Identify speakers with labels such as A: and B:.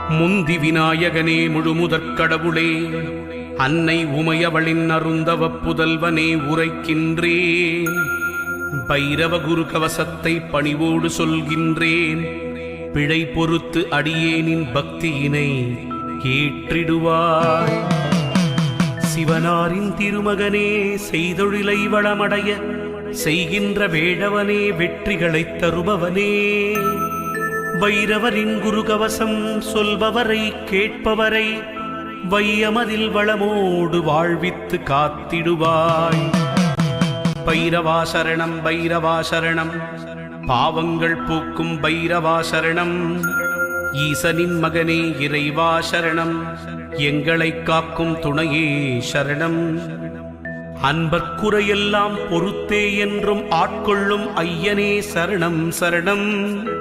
A: முந்தி விநாயகனே முழுமுதற் கடவுளே, அன்னை உமையவளின் அருந்தவ புதல்வனே உரைக்கின்றேன். பைரவ குரு கவசத்தை பணிவோடு சொல்கின்றேன். பிழை பொறுத்து அடியேனின் பக்தியினை ஏற்றிடுவாய். சிவனாரின் திருமகனே, செய்தொழிலை வளமடைய செய்கின்ற வேடவனே, வெற்றிகளைத் தருபவனே, வைரவரின் குருகவசம் சொல்பவரை கேட்பவரை வையமதில் வளமோடு வாழ்வித்து காத்திடுவாய். பைரவாசரணம் பைரவாசரணம், பாவங்கள் போக்கும் பைரவாசரணம். ஈசனின் மகனே இறைவா சரணம், எங்களை காக்கும் துணையே சரணம். அன்பர்க்குறையெல்லாம் பொறுத்தே என்றும் ஆட்கொள்ளும் ஐயனே சரணம் சரணம்.